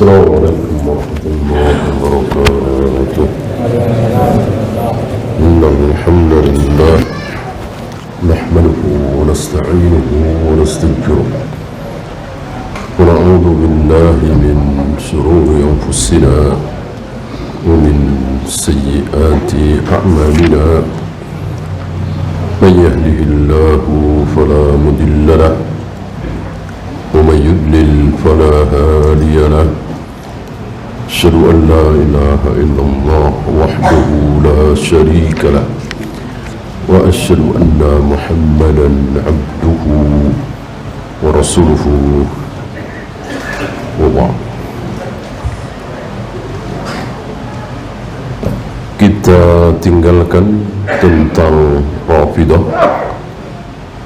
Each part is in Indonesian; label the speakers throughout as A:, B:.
A: السلام عليكم ورحمة الله وبركاته. إن الحمد لله نحمده ونستعينه ونستغفره ونعوذ بالله من شرور أنفسنا ومن سيئات أعمالنا. من يهده الله فلا مضل له ومن يضلل فلا هادي له. أشهد أن لا إله إلا الله وحده لا شريك له وأشهد أن محمدا عبده ورسوله وبعد. Kita tinggalkan tentang Rafidah,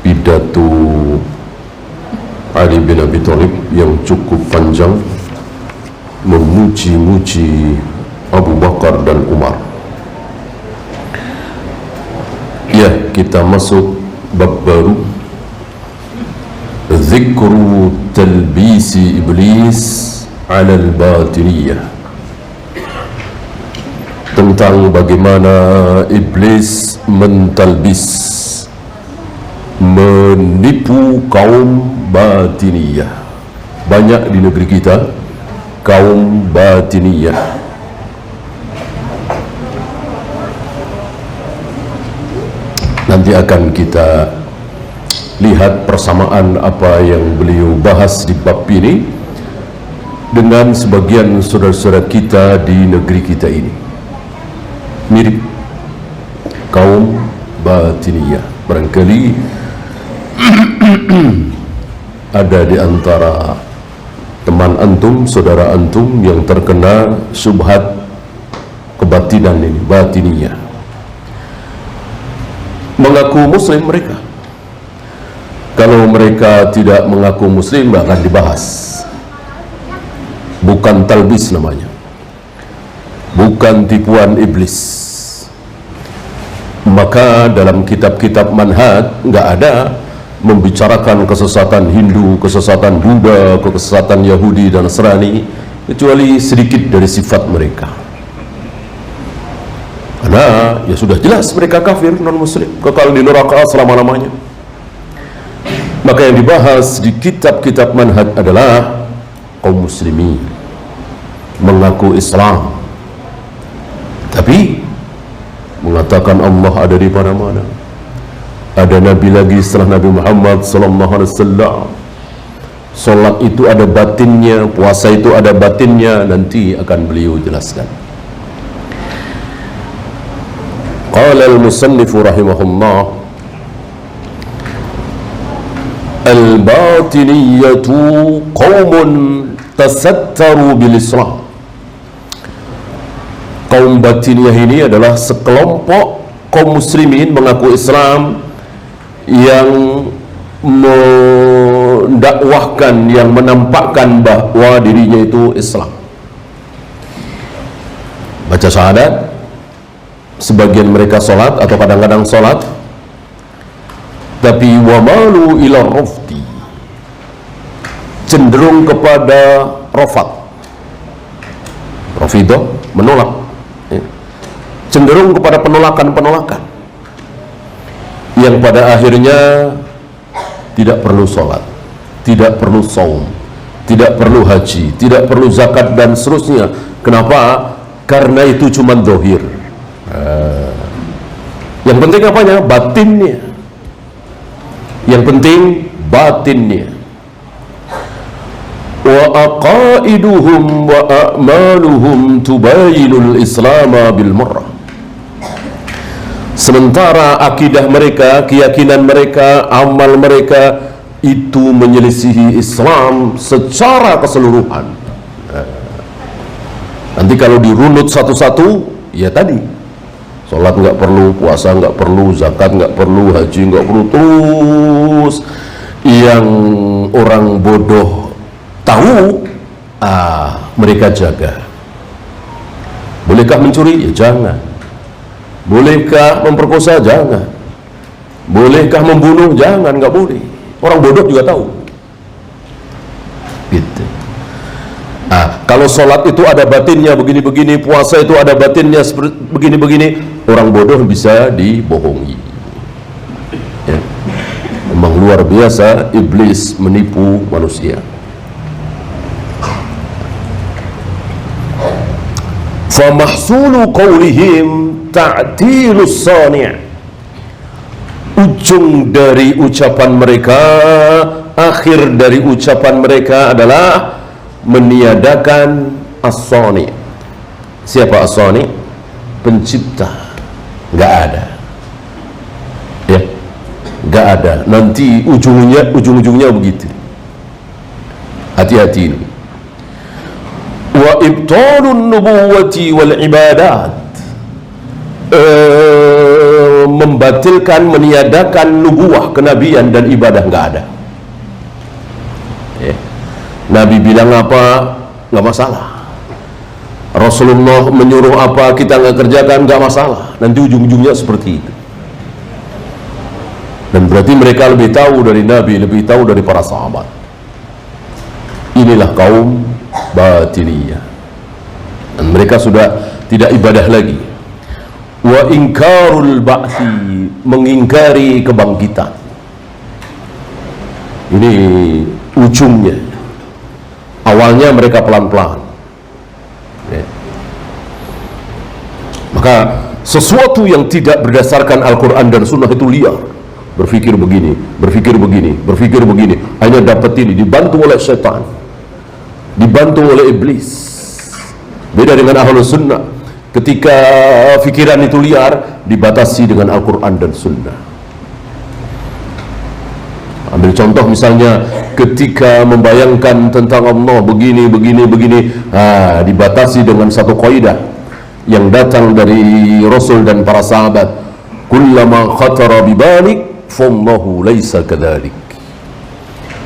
A: pidato Ali bin Abi Thalib yang cukup panjang memuji-muji Abu Bakar dan Umar. Ya, kita masuk bab baru, Zikru talbisi iblis ala al-batiniyah, tentang bagaimana iblis mentalbis, menipu kaum batiniyah. Banyak di negeri kita kaum batiniyah. Nanti akan kita lihat persamaan apa yang beliau bahas di bab ini dengan sebagian saudara-saudara kita di negeri kita ini. Mirip kaum batiniyah. Barangkali ada di antara teman antum, saudara antum yang terkena syubhat kebatinan ini, batiniyah. Mengaku muslim mereka. Kalau mereka tidak mengaku muslim, bahkan dibahas. Bukan talbis namanya, bukan tipuan iblis. Maka dalam kitab-kitab manhaj enggak ada membicarakan kesesatan Hindu, kesesatan Buddha, kesesatan Yahudi dan Nasrani, kecuali sedikit dari sifat mereka. Karena ya sudah jelas mereka kafir, non-muslim, kekal di neraka selama-lamanya. Maka yang dibahas di kitab-kitab manhaj adalah kaum muslimin mengaku Islam, tapi mengatakan Allah ada di mana-mana. Ada Nabi lagi setelah Nabi Muhammad sallallahu alaihi wasallam. Salat itu ada batinnya, puasa itu ada batinnya, nanti akan beliau jelaskan. Qala al-musannif rahimahullah, al-batiniyatu qaumun tasattaru bil Islam. Kaum batiniyah ini adalah sekelompok kaum muslimin mengaku Islam yang mendakwahkan, yang menampakkan bahwa dirinya itu Islam. Baca syahadat, sebagian mereka sholat atau kadang-kadang sholat, tapi wamalu ila rafdi, cenderung kepada rafat. Rafidah menolak, cenderung kepada penolakan-penolakan, yang pada akhirnya tidak perlu sholat, tidak perlu saum, tidak perlu haji, tidak perlu zakat dan seterusnya. Kenapa? Karena itu cuma zahir. Yang penting apanya? Batinnya. Yang penting batinnya. Wa aqaiduhum wa a'maluhum tubayinul islama bil marrah. Sementara akidah mereka, keyakinan mereka, amal mereka itu menyelisihi Islam secara keseluruhan. Nanti kalau dirunut satu-satu, ya tadi, sholat nggak perlu, puasa nggak perlu, zakat nggak perlu, haji nggak perlu, terus yang orang bodoh tahu, mereka jaga. Bolehkah mencuri? Ya jangan. Bolehkah memperkosa? Jangan. Bolehkah membunuh? Jangan, nggak boleh. Orang bodoh juga tahu. Gitu. Kalau sholat itu ada batinnya begini-begini, puasa itu ada batinnya begini-begini, orang bodoh bisa dibohongi. Ya. Memang luar biasa iblis menipu manusia. Famahsulu qawlihim ta'tilus sani'. Ujung dari ucapan mereka, akhir dari ucapan mereka adalah meniadakan as-sani'. Siapa as-sani'? Pencipta. Nggak ada. Ya, nggak ada. Nanti ujung-ujungnya begitu. Hati-hati ini. Wa ibtalun nubuwati wal ibadat. Membatalkan, meniadakan nubuah, kenabian dan ibadah nggak ada. Ya. Nabi bilang apa, nggak masalah. Rasulullah menyuruh apa, kita nggak kerjakan, nggak masalah. Nanti ujung-ujungnya seperti itu. Dan berarti mereka lebih tahu dari Nabi, lebih tahu dari para sahabat. Inilah kaum batiniyah. Dan mereka sudah tidak ibadah lagi. Wa ingkarul ba'thi, mengingkari kebangkitan. Ini ujungnya. Awalnya mereka pelan-pelan. Ya. Maka sesuatu yang tidak berdasarkan Al-Quran dan Sunnah itu liar. Berpikir begini, berpikir begini, berpikir begini. Hanya dapat ini, dibantu oleh setan, dibantu oleh iblis. Beda dengan Ahlus Sunnah. Ketika fikiran itu liar, dibatasi dengan Al-Quran dan Sunnah. Ambil contoh misalnya, ketika membayangkan tentang Allah begini, dibatasi dengan satu kaidah yang datang dari Rasul dan para sahabat. Kullama khatara bibalik, fallahu laisa kadzalik.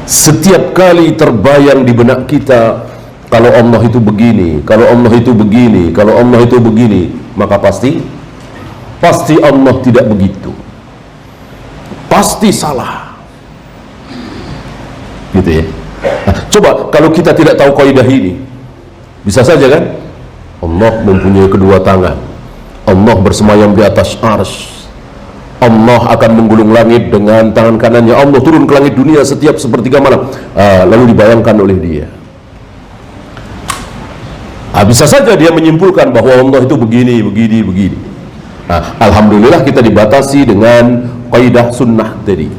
A: Setiap kali terbayang di benak kita, kalau Allah itu begini, kalau Allah itu begini, kalau Allah itu begini, maka pasti Allah tidak begitu. Pasti salah. Gitu ya. Nah, coba kalau kita tidak tahu kaidah ini, bisa saja kan? Allah mempunyai kedua tangan. Allah bersemayam di atas arsy. Allah akan menggulung langit dengan tangan kanannya. Allah turun ke langit dunia setiap sepertiga malam. Lalu dibayangkan oleh dia. Bisa saja dia menyimpulkan bahwa Allah itu begini. Alhamdulillah kita dibatasi dengan kaidah sunnah tadi.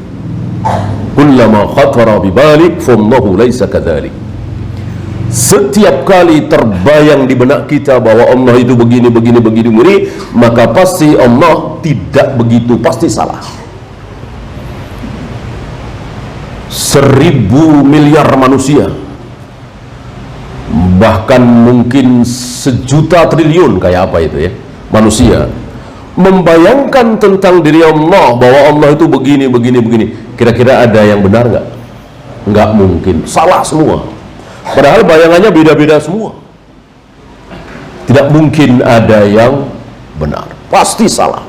A: Kullama khatara bibalik fallahu laisa kadzalik. Setiap kali terbayang di benak kita bahwa Allah itu begini, maka pasti Allah tidak begitu, pasti salah. 1000 miliar manusia, bahkan mungkin 1.000.000 triliun, kayak apa itu ya, manusia membayangkan tentang diri Allah bahwa Allah itu begini. Kira-kira ada yang benar nggak? Nggak mungkin, salah semua. Padahal bayangannya beda-beda semua. Tidak mungkin ada yang benar, pasti salah.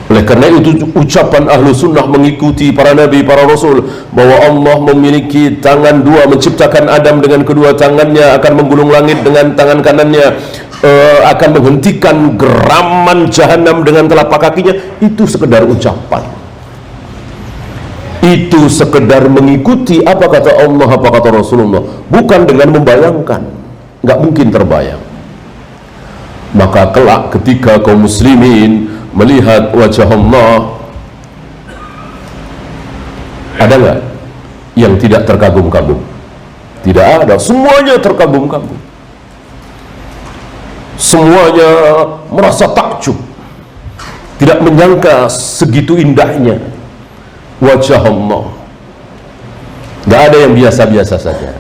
A: Oleh karena itu ucapan ahlu sunnah mengikuti para nabi, para rasul, bahwa Allah memiliki tangan dua, menciptakan Adam dengan kedua tangannya, akan menggulung langit dengan tangan kanannya, akan menghentikan geraman jahanam dengan telapak kakinya, itu sekedar ucapan. Itu sekedar mengikuti apa kata Allah, apa kata Rasulullah, bukan dengan membayangkan. Nggak mungkin terbayang. Maka kelak ketika kaum muslimin melihat wajah Allah, ada nggak yang tidak terkagum-kagum? Tidak ada, semuanya terkagum-kagum. Semuanya merasa takjub, tidak menyangka segitu indahnya wajah Allah. Nggak ada yang biasa-biasa saja.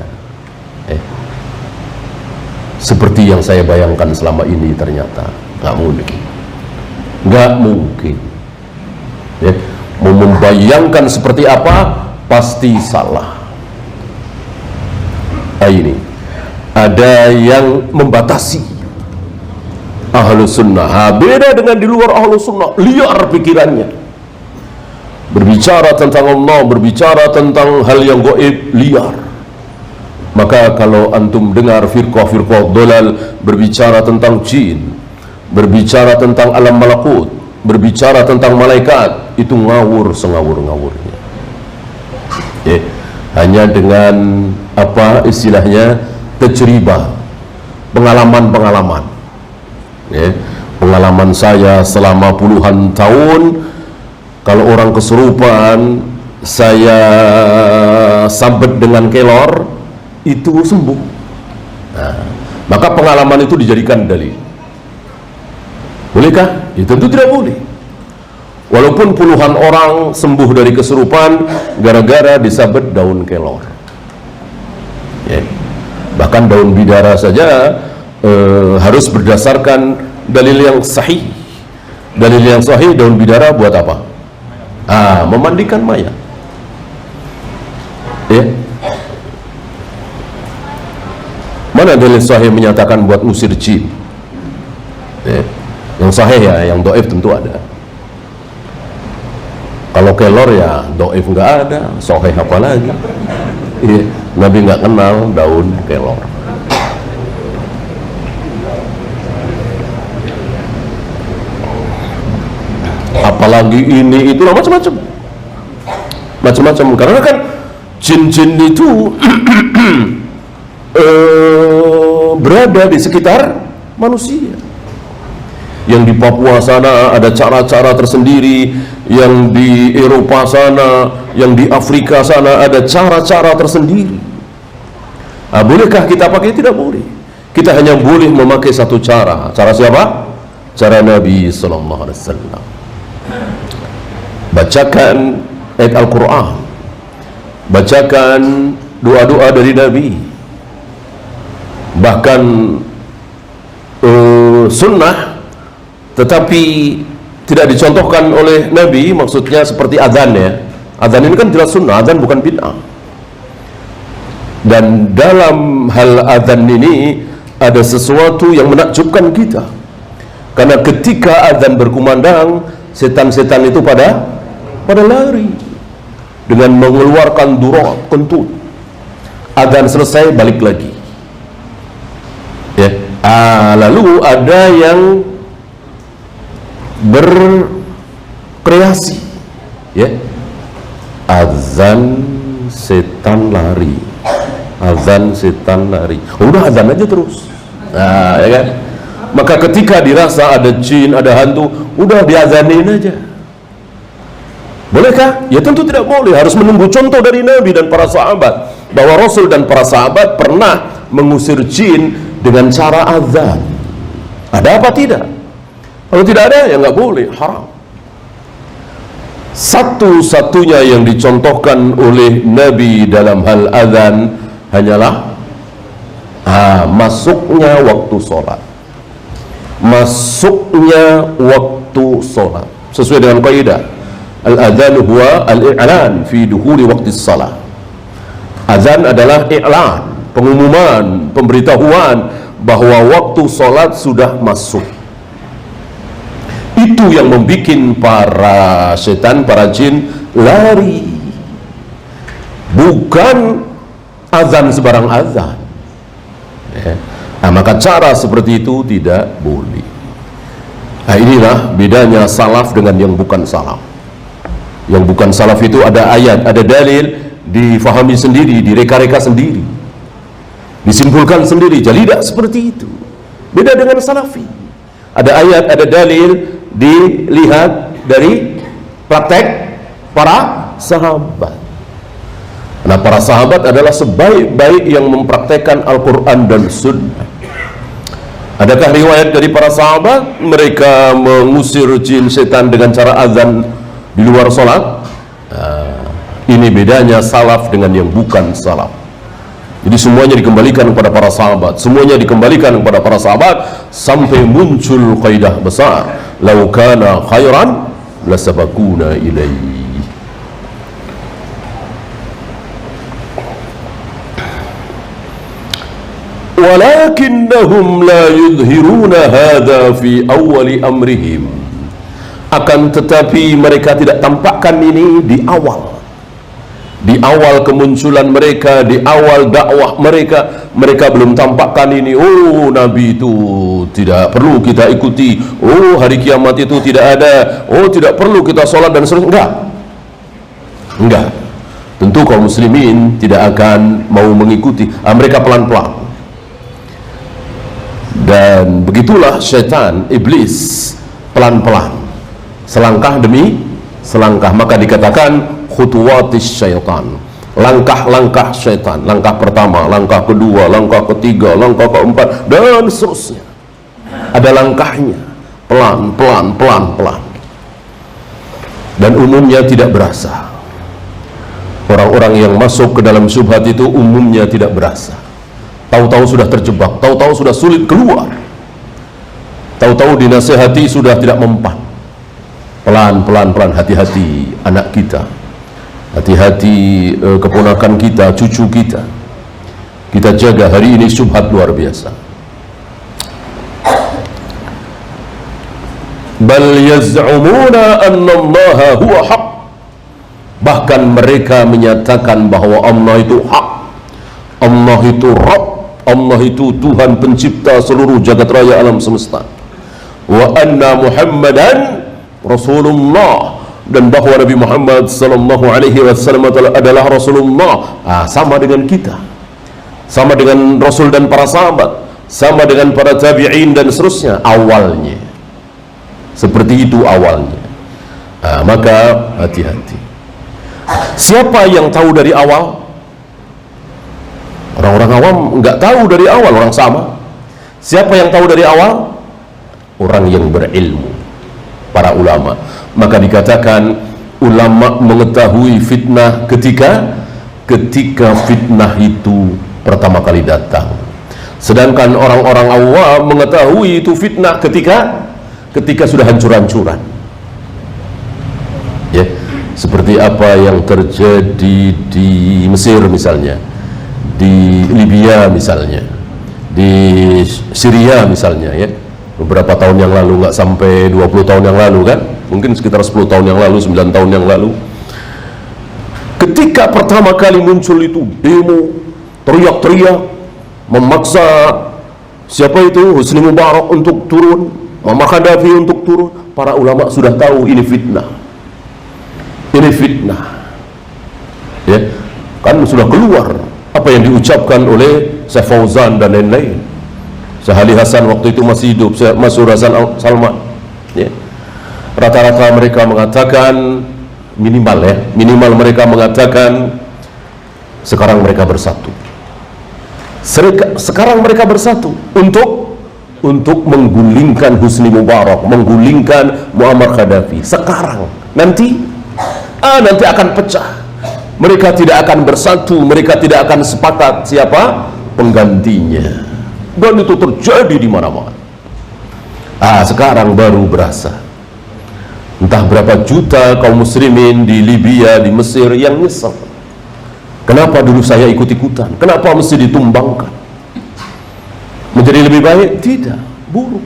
A: Seperti yang saya bayangkan selama ini, ternyata nggak mungkin. Ya. Mau membayangkan seperti apa, pasti salah. Ini ada yang membatasi ahlu sunnah. Beda dengan di luar ahlu sunnah, liar pikirannya. Berbicara tentang Allah, berbicara tentang hal yang gaib, liar. Maka kalau antum dengar firqah-firqah dolal berbicara tentang jin, berbicara tentang alam malakut, berbicara tentang malaikat, itu ngawur sengawur-ngawurnya. Hanya dengan apa istilahnya, tajribah, pengalaman-pengalaman. Pengalaman saya selama puluhan tahun, kalau orang kesurupan saya sabet dengan kelor, itu sembuh. Nah, maka pengalaman itu dijadikan dalil. Bolehkah? Ya tentu tidak boleh. Walaupun puluhan orang sembuh dari kesurupan gara-gara disabet daun kelor. Bahkan daun bidara saja harus berdasarkan dalil yang sahih. Dalil yang sahih, daun bidara buat apa? Memandikan mayat. Mana dalil sahih menyatakan buat ngusir jin? Yang sahih ya, yang do'if tentu ada. Kalau kelor ya do'if nggak ada, sahih apa lagi? Nabi nggak kenal daun kelor. Apalagi ini itulah macam-macam. Karena kan jin-jin itu berada di sekitar manusia. Yang di Papua sana ada cara-cara tersendiri, yang di Eropa sana, yang di Afrika sana ada cara-cara tersendiri. Bolehkah kita pakai? Tidak boleh. Kita hanya boleh memakai satu cara. Cara siapa? Cara Nabi sallallahu alaihi wasallam. Bacakan ayat Al-Quran, bacakan doa-doa dari Nabi, bahkan sunnah, tetapi tidak dicontohkan oleh Nabi. Maksudnya seperti azan ya. Azan ini kan jelas sunnah, azan bukan bid'ah. Dan dalam hal azan ini ada sesuatu yang menakjubkan kita, karena ketika azan berkumandang, setan-setan itu pada lari dengan mengeluarkan durat, kentut. Azan selesai, balik lagi. Lalu ada yang berkreasi, azan setan lari, azan setan lari. Udah azan aja terus. Ya kan? Maka ketika dirasa ada jin, ada hantu, udah diazanin aja. Bolehkah? Ya tentu tidak boleh. Harus menunggu contoh dari Nabi dan para sahabat, bahwa Rasul dan para sahabat pernah mengusir jin dengan cara azan. Ada apa tidak? Kalau tidak ada, ya nggak boleh, haram. Satu-satunya yang dicontohkan oleh Nabi dalam hal azan hanyalah masuknya waktu sholat. Masuknya waktu sholat sesuai dengan kaidah al-adzan huwa al-i'lan fi dukhuli waqti shalah. Azan adalah i'lan, pengumuman, pemberitahuan bahwa waktu sholat sudah masuk. Itu yang membuat para setan, para jin lari, bukan azan sebarang azan. Maka cara seperti itu tidak boleh. Inilah bedanya salaf dengan yang bukan salaf. Yang bukan salaf itu ada ayat, ada dalil, difahami sendiri, direka-reka sendiri, disimpulkan sendiri. Jadi tidak seperti itu. Beda dengan salafi. Ada ayat, ada dalil, dilihat dari praktek para sahabat. Nah, para sahabat adalah sebaik-baik yang mempraktekkan Al-Quran dan Sunnah. Adakah riwayat dari para sahabat mereka mengusir jin setan dengan cara azan di luar sholat? Ini bedanya salaf dengan yang bukan salaf. Jadi semuanya dikembalikan kepada para sahabat, semuanya dikembalikan kepada para sahabat sampai muncul kaidah besar, lau kana khairan lasabaquna ilaihi. Walakinnahum la yudhiruna hadha fi awali amrihim. Akan tetapi mereka tidak tampakkan ini di awal. Di awal kemunculan mereka, di awal dakwah mereka, mereka belum tampakkan ini. Oh, Nabi itu tidak perlu kita ikuti. Oh, hari kiamat itu tidak ada. Oh, tidak perlu kita sholat dan seterusnya. Enggak. Tentu kaum muslimin tidak akan mau mengikuti. Mereka pelan-pelan. Dan begitulah syaitan, iblis, pelan-pelan, selangkah demi selangkah. Maka dikatakan khutuwatis syaitan, langkah-langkah syaitan. Langkah pertama, langkah kedua, langkah ketiga, langkah keempat, dan seterusnya. Ada langkahnya, pelan, pelan, pelan, pelan. Dan umumnya tidak berasa. Orang-orang yang masuk ke dalam syubhat itu umumnya tidak berasa. Tahu-tahu sudah terjebak, tahu-tahu sudah sulit keluar, tahu-tahu dinasihati sudah tidak mempan. Pelan, pelan, pelan. Hati-hati anak kita, hati-hati keponakan kita, cucu kita. Kita jaga. Hari ini syubhat luar biasa. Bal yaz'umuna anna Allaha huwa haq. Bahkan mereka menyatakan bahwa Allah itu hak, Allah itu Rabb, Allah itu Tuhan pencipta seluruh jagat raya alam semesta. Wa anna Muhammadan Rasulullah, dan bahwa Nabi Muhammad sallallahu alaihi wasallam adalah Rasulullah. Sama dengan kita, sama dengan Rasul dan para sahabat, sama dengan para tabi'in dan seterusnya. Awalnya seperti itu awalnya. Maka hati-hati. Siapa yang tahu dari awal? Orang-orang awam nggak tahu dari awal, orang sama. Siapa yang tahu dari awal? Orang yang berilmu, para ulama. Maka dikatakan ulama mengetahui fitnah ketika fitnah itu pertama kali datang. Sedangkan orang-orang awam mengetahui itu fitnah ketika sudah hancur-hancuran. Ya, seperti apa yang terjadi di Mesir misalnya, di Libya misalnya, di Syria misalnya, ya, beberapa tahun yang lalu, nggak sampai 20 tahun yang lalu kan, mungkin sekitar 10 tahun yang lalu, 9 tahun yang lalu, ketika pertama kali muncul itu demo, teriak-teriak, memaksa siapa itu, Husni Mubarak untuk turun, Muammar Gaddafi untuk turun. Para ulama sudah tahu ini fitnah, ini fitnah, ya kan, sudah keluar apa yang diucapkan oleh Syekh Fauzan dan lain-lain. Syekh Ali Hasan waktu itu masih hidup, Syekh Mas'ud Hasan Salman, ya. Rata-rata mereka mengatakan, minimal mereka mengatakan sekarang mereka bersatu. Sekarang mereka bersatu untuk menggulingkan Husni Mubarak, menggulingkan Muammar Gaddafi. Sekarang, nanti akan pecah. Mereka tidak akan bersatu, mereka tidak akan sepakat siapa penggantinya. Dan itu terjadi di mana-mana. Sekarang baru berasa. Entah berapa juta kaum muslimin di Libya, di Mesir yang nyesal. Kenapa dulu saya ikut-ikutan? Kenapa mesti ditumbangkan? Menjadi lebih baik? Tidak, buruk.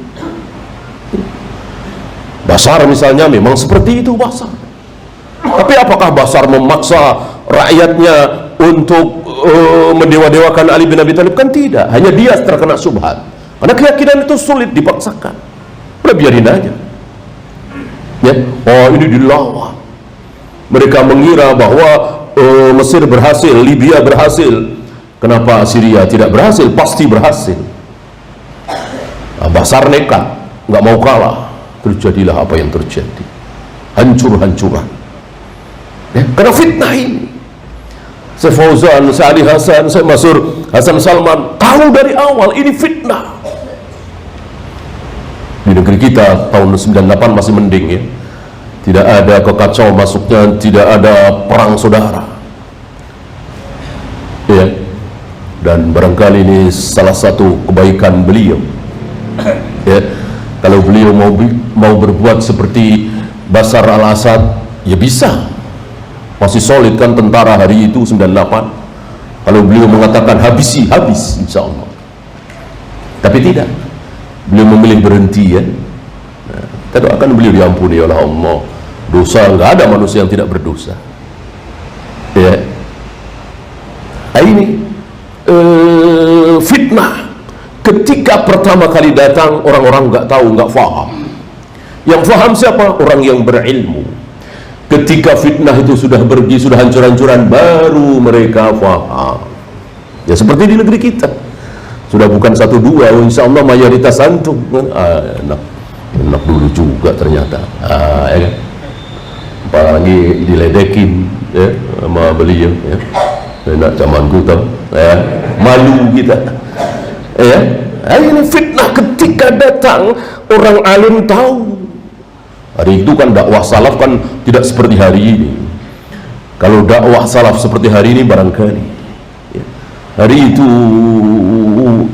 A: Bashar misalnya memang seperti itu Bashar. Tapi apakah Bashar memaksa rakyatnya untuk mendewa-dewakan Ali bin Abi Thalib? Kan tidak, hanya dia terkena syubhat. Karena keyakinan itu sulit dipaksakan. Udah biarin aja. Ya, ini dilawan. Mereka mengira bahwa Mesir berhasil, Libya berhasil. Kenapa Syria tidak berhasil? Pasti berhasil. Bashar nekat, nggak mau kalah. Terjadilah apa yang terjadi, hancur-hancuran. Ya, karena fitnah ini. Syekh Fauzan, Syekh Ali Hasan, Syekh Mas'ud Hasan Salman tahu dari awal ini fitnah. Di negeri kita tahun 98 masih mending, ya. Tidak ada kekacauan masuknya, tidak ada perang saudara. Ya. Dan barangkali ini salah satu kebaikan beliau. Ya. Kalau beliau mau berbuat seperti Bashar al-Assad, ya bisa. Masih solid kan tentara hari itu 98. Kalau beliau mengatakan habis insya Allah. Tapi tidak, beliau memilih berhenti, ya. Nah, kita doakan beliau diampuni oleh Allah. Dosa, nggak ada manusia yang tidak berdosa, ya. Ini fitnah. Ketika pertama kali datang, orang-orang nggak tahu, nggak faham. Yang faham siapa? Orang yang berilmu. Ketika fitnah itu sudah pergi, sudah hancur-hancuran, baru mereka faham. Ya seperti di negeri kita, sudah bukan satu dua, insya Allah mayoritas antum. Enak dulu juga ternyata. Ya kan? Apalagi diledekin ya, sama beliau ya. Enak zamanku tau ya, malu kita ya. Ini fitnah ketika datang, orang alim tahu. Hari itu kan dakwah salaf kan tidak seperti hari ini. Kalau dakwah salaf seperti hari ini barangkali ya, hari itu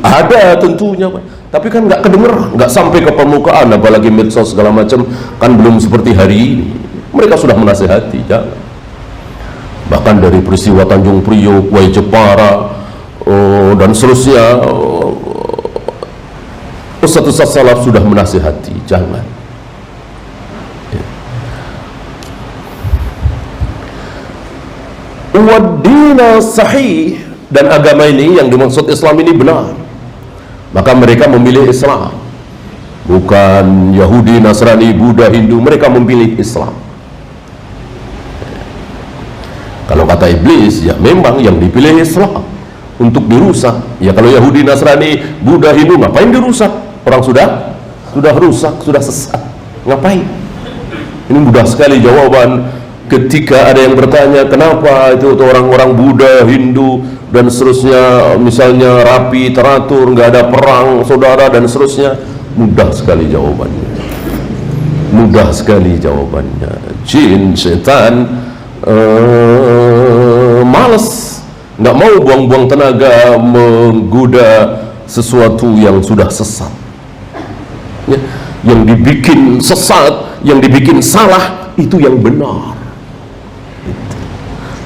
A: ada tentunya, tapi kan nggak kedengeran, nggak sampai ke permukaan, apalagi medsos segala macam kan belum seperti hari ini. Mereka sudah menasehati, jangan. Bahkan dari peristiwa Tanjung Priok, Wai Jepara, dan seterusnya, Ustaz-ustaz salaf sudah menasihati, jangan. Ya. Wad-dina sahih, dan agama ini yang dimaksud Islam ini benar, maka mereka memilih Islam, bukan Yahudi, Nasrani, Buddha, Hindu. Mereka memilih Islam. Kalau kata iblis, ya memang yang dipilih Islam untuk dirusak. Ya kalau Yahudi, Nasrani, Buddha, Hindu, ngapain dirusak? Orang sudah rusak, sudah sesat, ngapain? Ini mudah sekali jawaban ketika ada yang bertanya, kenapa itu orang-orang Buddha, Hindu dan seterusnya misalnya rapi, teratur, nggak ada perang saudara dan seterusnya. Mudah sekali jawabannya, mudah sekali jawabannya. Jin, setan malas, nggak mau buang-buang tenaga menggoda sesuatu yang sudah sesat ya. Yang dibikin sesat, yang dibikin salah, itu yang benar.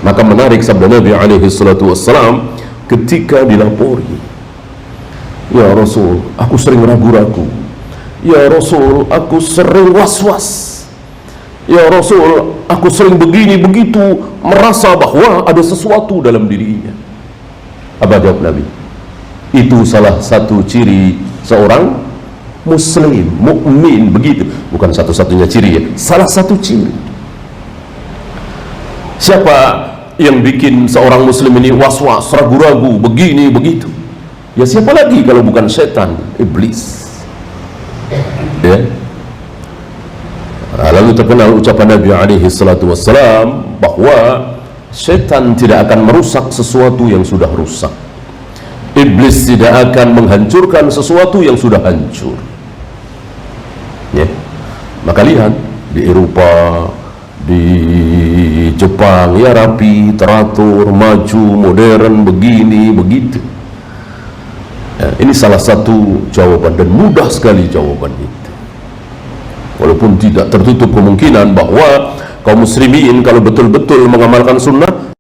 A: Maka menarik sabda Nabi alaihi salatu wassalam ketika dilapori, ya Rasul, aku sering ragu-ragu. Ya Rasul, aku sering was-was. Ya Rasul, aku sering begini begitu, merasa bahwa ada sesuatu dalam dirinya. Apa jawab Nabi? Itu salah satu ciri seorang muslim, mukmin, begitu. Bukan satu-satunya ciri ya, salah satu ciri. Siapa yang bikin seorang muslim ini was-was, ragu-ragu, begini begitu? Ya siapa lagi kalau bukan setan, iblis. Ya. Lalu terkenal ucapan Nabi alaihi salatu wassalam bahwa setan tidak akan merusak sesuatu yang sudah rusak. Iblis tidak akan menghancurkan sesuatu yang sudah hancur ya. Maka lihat di Eropa, di Jepang ya, rapi, teratur, maju, modern, begini begitu ya. Ini salah satu jawaban, dan mudah sekali jawaban itu. Walaupun tidak tertutup kemungkinan bahwa kaum muslimin kalau betul-betul mengamalkan sunnah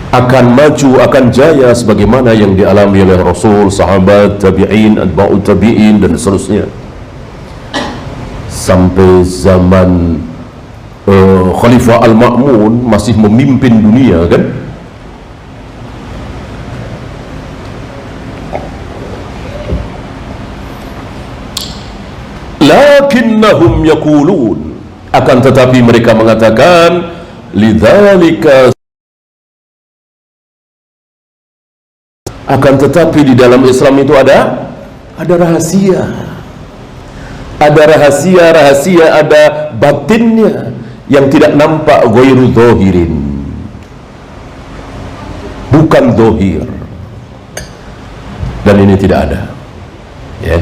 A: akan maju, akan jaya sebagaimana yang dialami oleh Rasul, sahabat, tabi'in, atba'ut tabi'in dan seterusnya sampai zaman Khalifah Al-Ma'mun masih memimpin dunia kan. Lakinnahum yaqulun, akan tetapi mereka mengatakan, lidzalika, akan tetapi di dalam Islam itu ada rahasia, ada batinnya yang tidak nampak, ghairu dhahirin, bukan zahir. Dan ini tidak ada ya,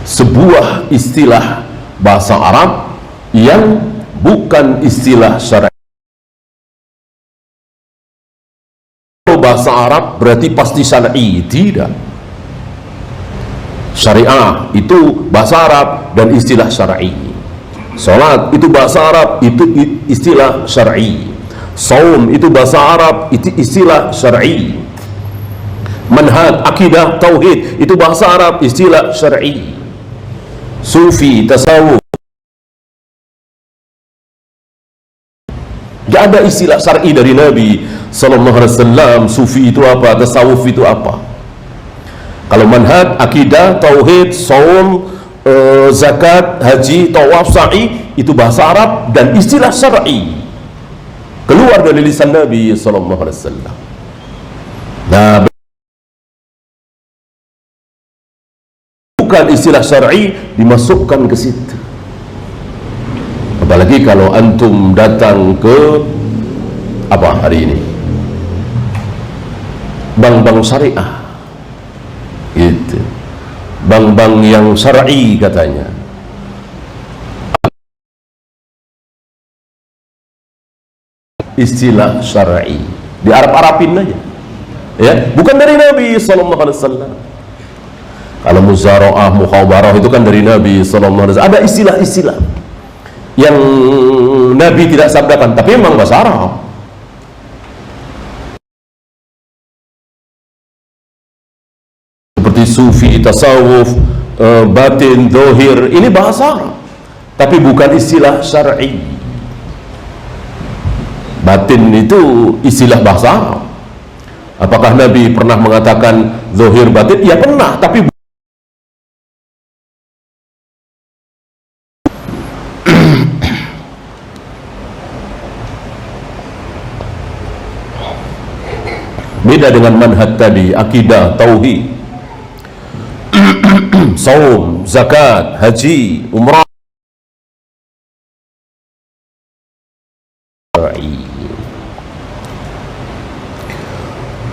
A: sebuah istilah bahasa Arab yang bukan istilah syar'i. Bahasa Arab berarti pasti syar'i, tidak. Syariah itu bahasa Arab dan istilah syar'i. Salat itu bahasa Arab, itu istilah syar'i. Saum itu bahasa Arab, itu istilah syar'i. Manhaj, akidah, tauhid itu bahasa Arab, istilah syar'i. Sufi, tasawuf Gak ada istilah syar'i dari Nabi sallallahu alaihi wasallam. Sufi itu apa, tasawuf itu apa. Kalau manhaj, akidah, tauhid, saum, zakat, haji, tawaf, sa'i, itu bahasa Arab dan istilah syar'i keluar dari lisan Nabi sallallahu alaihi wasallam. Nah, bukan istilah syar'i dimasukkan ke situ. Apalagi kalau antum datang ke apa hari ini, bank-bank syariah gitu, bank-bank yang syar'i katanya, istilah syar'i di Arab-Arabin aja ya, bukan dari Nabi sallallahu alaihi wasallam. Kalau muzara'ah, mukhabarah itu kan dari Nabi sallallahu alaihi wasallam. Ada istilah-istilah yang Nabi tidak sabdakan, tapi memang bahasa Arab. Seperti sufi, tasawuf, batin, dohir, ini bahasa Arab, tapi bukan istilah syar'i. Batin itu istilah bahasa Arab. Apakah Nabi pernah mengatakan dohir batin? Ya pernah, tapi beda dengan manhaj tadi, akidah, tauhid, saum, zakat, haji, umrah.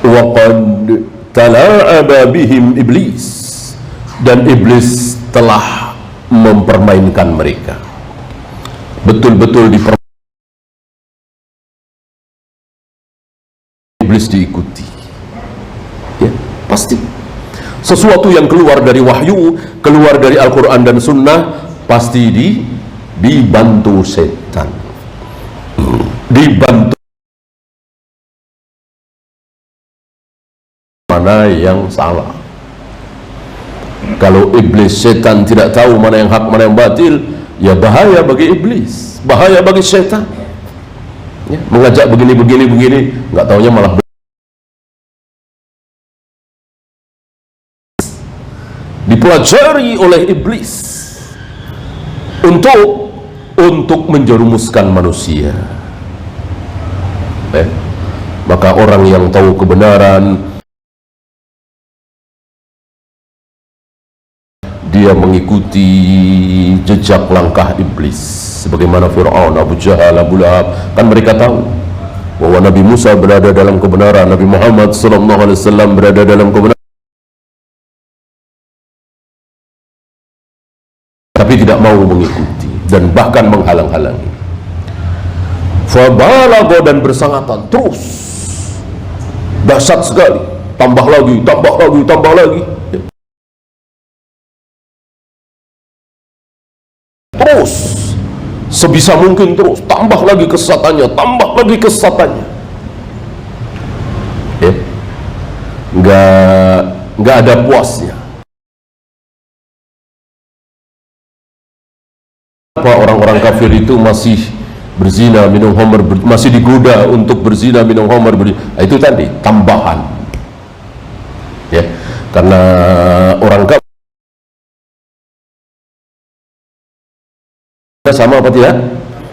A: Wa qad tala'aba bihim iblis, dan iblis telah mempermainkan mereka, betul-betul iblis diikuti ya, pasti sesuatu yang keluar dari wahyu, keluar dari Al-Quran dan Sunnah, pasti dibantu setan, dibantu mana yang salah. Kalau iblis, setan tidak tahu mana yang hak, mana yang batil, ya bahaya bagi iblis, bahaya bagi setan ya, mengajak begini, nggak taunya malah dipelajari oleh iblis untuk menjerumuskan manusia. Maka orang yang tahu kebenaran, dia mengikuti jejak langkah iblis, sebagaimana Fir'aun, Abu Jahal, Abu Lahab. Kan mereka tahu bahwa Nabi Musa berada dalam kebenaran, Nabi Muhammad SAW berada dalam kebenaran, tapi tidak mau mengikuti dan bahkan menghalang-halangi. Fabalagha, dan bersangatan terus, dahsyat sekali, tambah lagi, terus sebisa mungkin, terus tambah lagi kesesatannya ya, nggak ada puasnya. Apa orang-orang kafir itu masih berzina, minum khamr, masih digoda untuk berzina, minum khamr, nah, itu tadi tambahan ya, karena orang kafir sama apa tidak?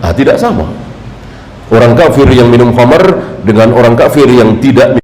A: Tidak sama. Orang kafir yang minum khamr dengan orang kafir yang tidak